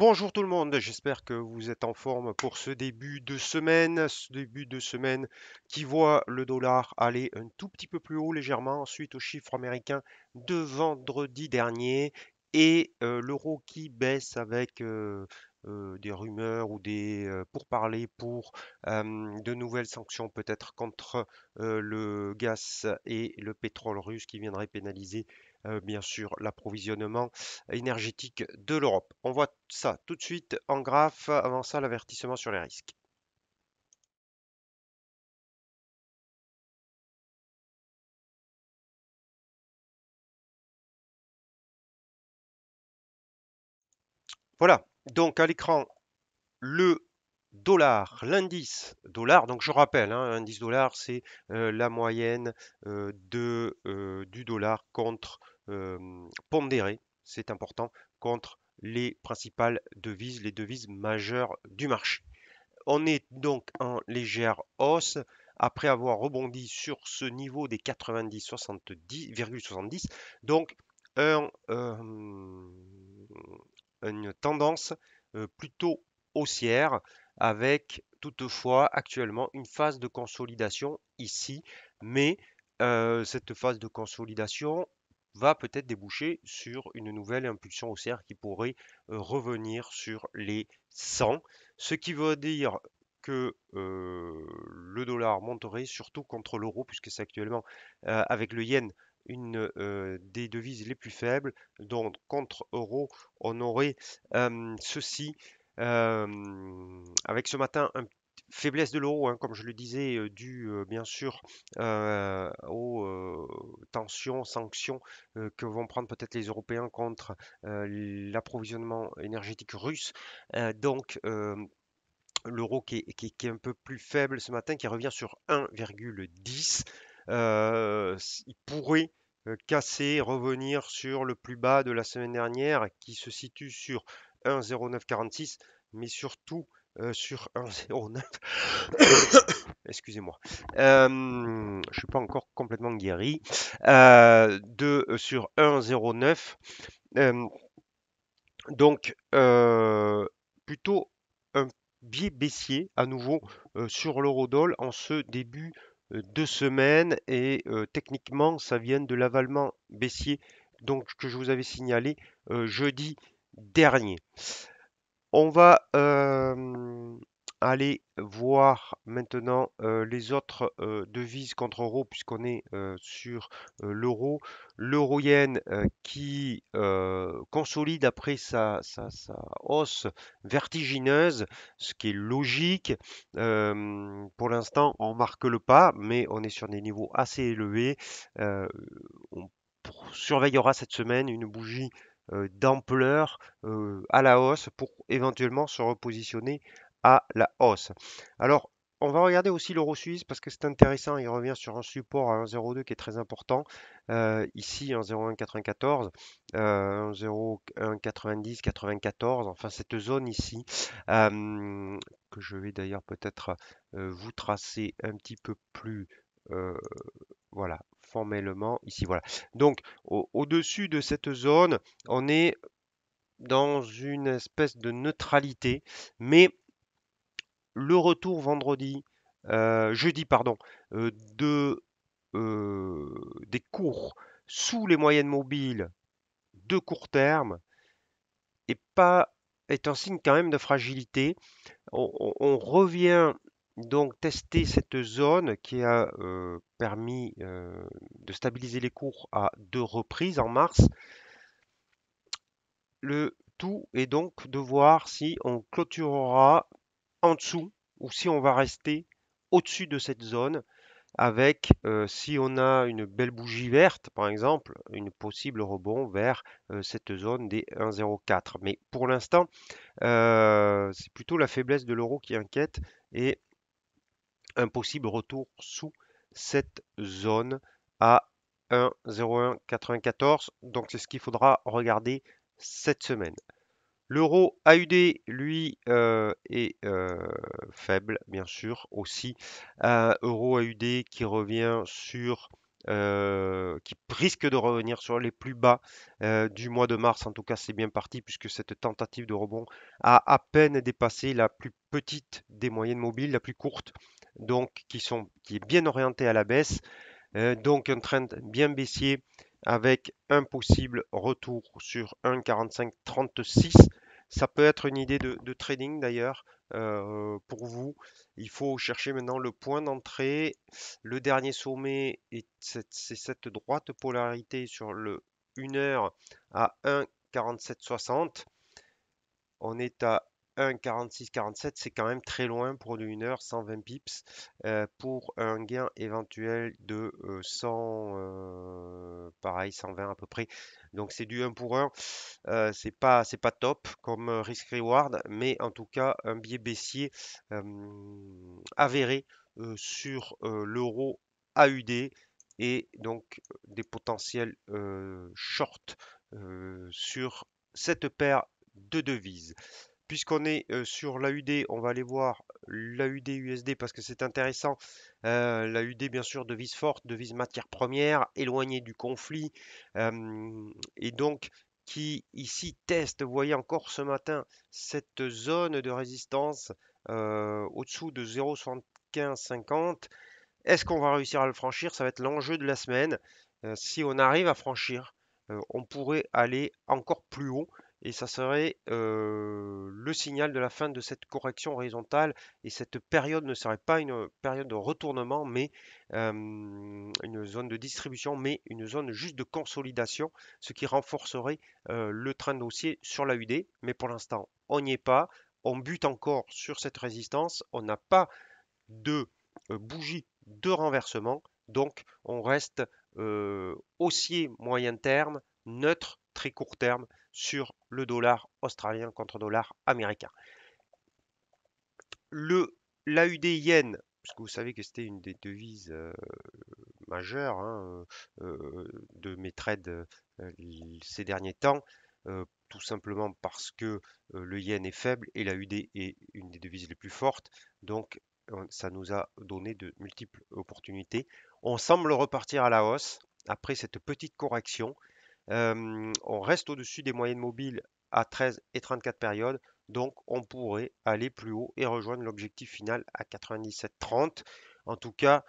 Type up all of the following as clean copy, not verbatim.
Bonjour tout le monde, j'espère que vous êtes en forme pour ce début de semaine qui voit le dollar aller un tout petit peu plus haut légèrement suite aux chiffres américains de vendredi dernier et l'euro qui baisse avec des rumeurs ou des pourparlers pour de nouvelles sanctions peut-être contre le gaz et le pétrole russe qui viendraient pénaliser bien sûr l'approvisionnement énergétique de l'Europe. On voit ça tout de suite en graphe. Avant ça, l'avertissement sur les risques. Voilà, donc à l'écran, le dollar, l'indice dollar. Donc je rappelle, hein, l'indice dollar, c'est la moyenne du dollar contre pondéré, c'est important, contre les principales devises, les devises majeures du marché. On est donc en légère hausse après avoir rebondi sur ce niveau des 90,70. Donc, un, une tendance plutôt haussière avec toutefois actuellement une phase de consolidation ici. Mais cette phase de consolidation va peut-être déboucher sur une nouvelle impulsion haussière qui pourrait revenir sur les 100, ce qui veut dire que le dollar monterait surtout contre l'euro, puisque c'est actuellement avec le yen une des devises les plus faibles. Donc contre euro, on aurait ceci avec ce matin faiblesse de l'euro, hein, comme je le disais, due bien sûr aux tensions, sanctions que vont prendre peut-être les Européens contre l'approvisionnement énergétique russe. Donc l'euro qui est un peu plus faible ce matin, qui revient sur 1,10. Il pourrait casser, revenir sur le plus bas de la semaine dernière qui se situe sur 1,0946, mais surtout sur 1,09. Excusez-moi. Je suis pas encore complètement guéri. Sur 1,09. Euh, donc, plutôt un biais baissier à nouveau sur l'eurodoll en ce début de semaine et techniquement, ça vient de l'avalement baissier donc, que je vous avais signalé jeudi dernier. On va aller voir maintenant les autres devises contre euro puisqu'on est sur l'euro. L'euro-yen qui consolide après sa hausse vertigineuse, ce qui est logique. Pour l'instant, on marque le pas, mais on est sur des niveaux assez élevés. Euh, on surveillera cette semaine une bougie d'ampleur à la hausse pour éventuellement se repositionner à la hausse. Alors, on va regarder aussi l'euro suisse parce que c'est intéressant. Il revient sur un support à 1,02 qui est très important. Ici, 1,0194, 1,0190, 94. Enfin, cette zone ici que je vais d'ailleurs peut-être vous tracer un petit peu plus. euh, voilà, formellement ici, voilà. Donc, au-dessus de cette zone, on est dans une espèce de neutralité, mais le retour jeudi, pardon, euh, de, des cours sous les moyennes mobiles de court terme est pas est un signe quand même de fragilité. On revient donc tester cette zone qui a permis de stabiliser les cours à deux reprises en mars. Le tout est donc de voir si on clôturera en dessous ou si on va rester au-dessus de cette zone avec, si on a une belle bougie verte, par exemple, une possible rebond vers cette zone des 1,04. Mais pour l'instant, c'est plutôt la faiblesse de l'euro qui inquiète et un possible retour sous cette zone à 1,0194. Donc c'est ce qu'il faudra regarder cette semaine. L'euro AUD, lui, est faible, bien sûr, aussi. Euro AUD qui revient sur qui risque de revenir sur les plus bas du mois de mars. En tout cas, c'est bien parti puisque cette tentative de rebond a à peine dépassé la plus petite des moyennes mobiles, la plus courte, donc qui est bien orientée à la baisse. Donc un trend bien baissier avec un possible retour sur 1,4536. Ça peut être une idée de trading d'ailleurs pour vous. Il faut chercher maintenant le point d'entrée. Le dernier sommet c'est cette droite polarité sur le 1 heure à 1,4760. On est à 1,46-47, c'est quand même très loin pour du 1 heure, 120 pips, pour un gain éventuel de 100, pareil, 120 à peu près. Donc c'est du 1 pour 1. C'est pas top comme risk-reward, mais en tout cas un biais baissier euh, avéré sur l'euro AUD et donc des potentiels shorts sur cette paire de devises. Puisqu'on est sur l'AUD, on va aller voir l'AUD USD parce que c'est intéressant. L'AUD, bien sûr, devise forte, devise matière première, éloignée du conflit, et donc qui ici teste, vous voyez encore ce matin, cette zone de résistance au-dessous de 0,7550. Est-ce qu'on va réussir à le franchir? Ça va être l'enjeu de la semaine. Si on arrive à franchir, on pourrait aller encore plus haut et ça serait le signal de la fin de cette correction horizontale. Et cette période ne serait pas une période de retournement, mais une zone de distribution, mais une zone juste de consolidation, ce qui renforcerait le trend haussier sur la UD. Mais pour l'instant, on n'y est pas. On bute encore sur cette résistance. On n'a pas de bougie de renversement. Donc, on reste haussier moyen terme, neutre très court terme sur le dollar australien contre dollar américain. Le L'AUD yen, parce que vous savez que c'était une des devises majeures hein, de mes trades ces derniers temps, tout simplement parce que le yen est faible et l'AUD est une des devises les plus fortes. Donc, ça nous a donné de multiples opportunités. On semble repartir à la hausse après cette petite correction. On reste au-dessus des moyennes mobiles à 13 et 34 périodes. Donc, on pourrait aller plus haut et rejoindre l'objectif final à 97,30. En tout cas,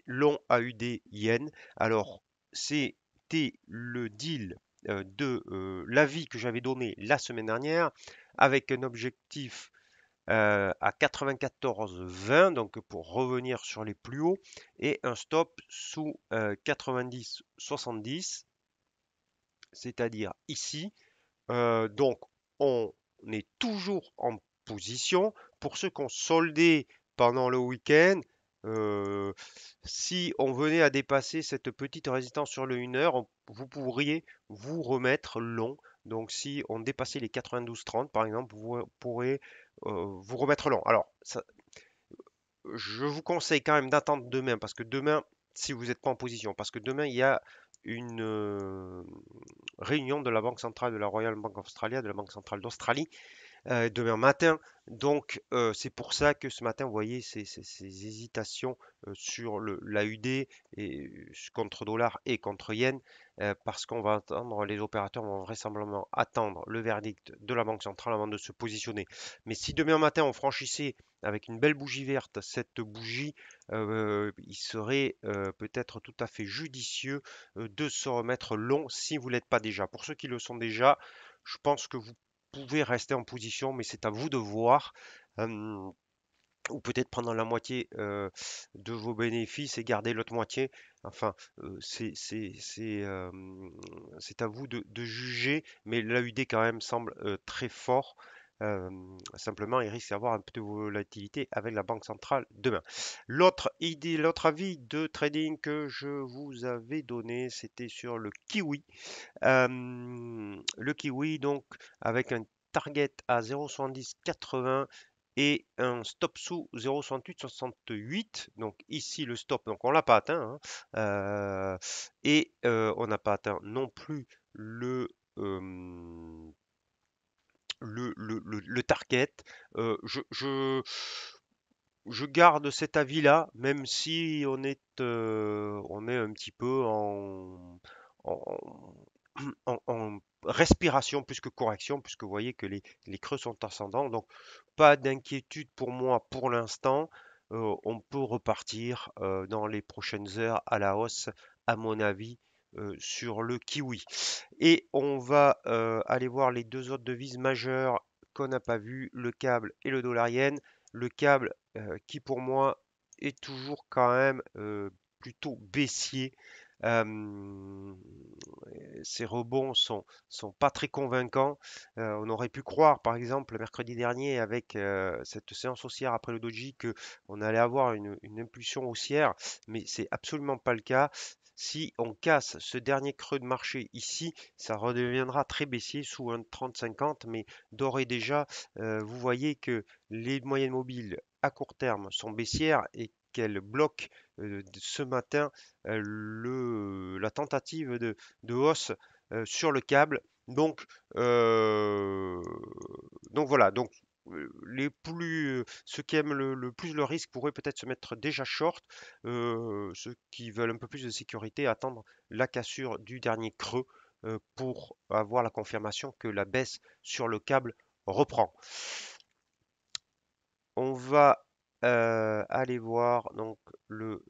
long AUD yen. Alors, c'était le deal de l'avis que j'avais donné la semaine dernière avec un objectif à 94,20, donc pour revenir sur les plus hauts, et un stop sous 90,70, c'est-à-dire ici. Donc, on est toujours en position. Pour ceux qui ont soldé pendant le week-end, euh, si on venait à dépasser cette petite résistance sur le 1 heure, vous pourriez vous remettre long. Donc, si on dépassait les 92,30 par exemple, vous pourrez vous remettre long. Alors, je vous conseille quand même d'attendre demain parce que demain, si vous n'êtes pas en position, parce que demain, il y a une réunion de la Banque centrale de la Royal Bank of Australia, de la Banque centrale d'Australie, demain matin. Donc, c'est pour ça que ce matin, vous voyez ces hésitations sur l'AUD et contre dollar et contre yen, parce qu'on va attendre, les opérateurs vont vraisemblablement attendre le verdict de la Banque centrale avant de se positionner. Mais si demain matin on franchissait avec une belle bougie verte cette bougie, il serait peut-être tout à fait judicieux de se remettre long si vous ne l'êtes pas déjà. Pour ceux qui le sont déjà, je pense que vous pouvez rester en position, mais c'est à vous de voir. Euh, ou peut-être prendre la moitié de vos bénéfices et garder l'autre moitié. Enfin, c'est à vous de juger, mais l'AUD quand même semble très fort. Euh, Simplement, il risque d'avoir un peu de volatilité avec la Banque centrale demain. L'autre idée, l'autre avis de trading que je vous avais donné, c'était sur le kiwi. Le kiwi, donc, avec un target à 0,7080 et un stop sous 0,6868. Donc ici le stop, donc on l'a pas atteint, hein, et on n'a pas atteint non plus euh, le target. Je je garde cet avis-là, même si on est un petit peu en, en respiration plus que correction, puisque vous voyez que les creux sont ascendants. Donc, pas d'inquiétude pour moi pour l'instant. On peut repartir dans les prochaines heures à la hausse, à mon avis, sur le kiwi. Et on va aller voir les deux autres devises majeures qu'on n'a pas vues, le câble et le dollar yen. Le câble qui pour moi est toujours quand même plutôt baissier. Euh, Ces rebonds sont pas très convaincants. On aurait pu croire, par exemple, mercredi dernier, avec cette séance haussière après le doji, que on allait avoir une impulsion haussière, mais c'est absolument pas le cas. Si on casse ce dernier creux de marché ici, ça redeviendra très baissier sous un 30-50, mais d'ores et déjà, vous voyez que les moyennes mobiles à court terme sont baissières et qu'elles bloquent ce matin la tentative de hausse sur le câble. Donc, euh, donc voilà. Donc, ceux qui aiment le plus le risque pourraient peut-être se mettre déjà short. Ceux qui veulent un peu plus de sécurité, attendre la cassure du dernier creux pour avoir la confirmation que la baisse sur le câble reprend. On va aller voir donc le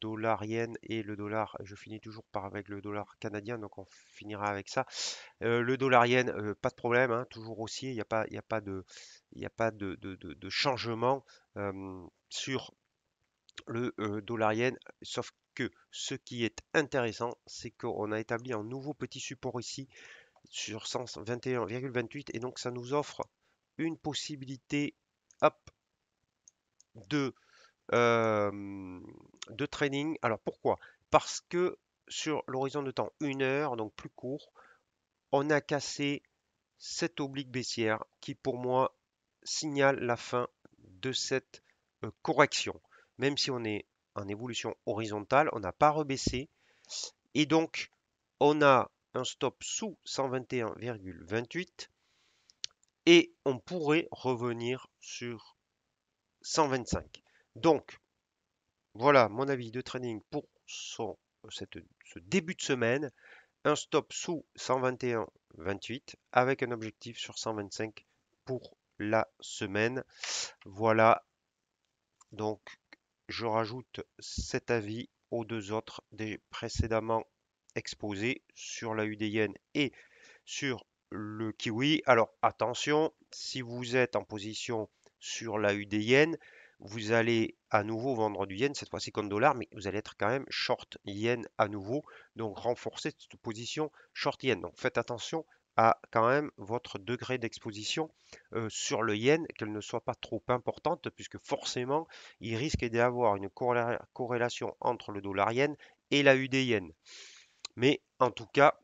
dollar yen et le dollar. Je finis toujours par avec le dollar canadien, donc on finira avec ça. Le dollar yen, pas de problème, hein, toujours haussier. Il y a pas de, il y a pas de changement sur le dollar yen, sauf que ce qui est intéressant, c'est qu'on a établi un nouveau petit support ici sur 121,28 et donc ça nous offre une possibilité, hop, de de training. Alors pourquoi? Parce que sur l'horizon de temps 1 heure, donc plus court, on a cassé cette oblique baissière qui pour moi signale la fin de cette correction. Même si on est en évolution horizontale, on n'a pas rebaissé et donc on a un stop sous 121,28 et on pourrait revenir sur 125. Donc voilà mon avis de trading pour ce début de semaine. Un stop sous 121,28 avec un objectif sur 125 pour la semaine. Voilà, donc je rajoute cet avis aux deux autres des précédemment exposés sur la UDN et sur le kiwi. Alors attention, si vous êtes en position sur la UDN, vous allez à nouveau vendre du yen, cette fois-ci contre dollar, mais vous allez être quand même short yen à nouveau. Donc renforcez cette position short yen. Donc faites attention à quand même votre degré d'exposition sur le yen, qu'elle ne soit pas trop importante, puisque forcément, il risque d'y avoir une corrélation entre le dollar yen et la UD yen. Mais en tout cas,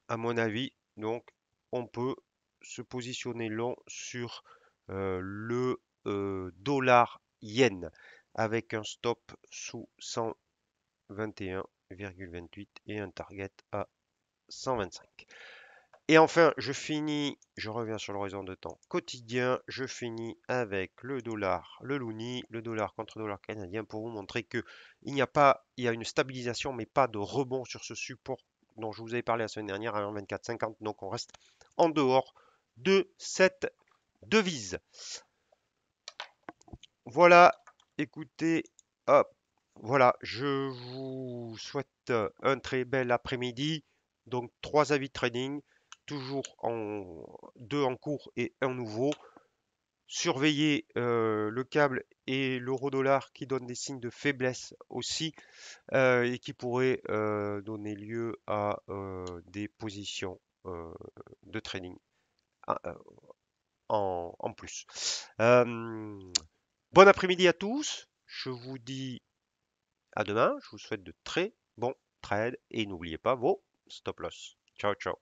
à mon avis, donc, on peut se positionner long sur le dollar yen avec un stop sous 121,28 et un target à 125. Et enfin, je reviens sur l'horizon de temps quotidien, je finis avec le dollar, le loonie, le dollar contre le dollar canadien pour vous montrer que il y a une stabilisation mais pas de rebond sur ce support dont je vous avais parlé la semaine dernière à 1,2450. Donc on reste en dehors de cette devise. Voilà, écoutez, hop, voilà, je vous souhaite un très bel après-midi. Donc, trois avis de trading, toujours deux en cours et un nouveau. Surveillez le câble et l'euro-dollar qui donnent des signes de faiblesse aussi et qui pourraient donner lieu à des positions de trading en plus. Euh, Bon après-midi à tous. Je vous dis à demain. Je vous souhaite de très bons trades et n'oubliez pas vos stop loss. Ciao, ciao.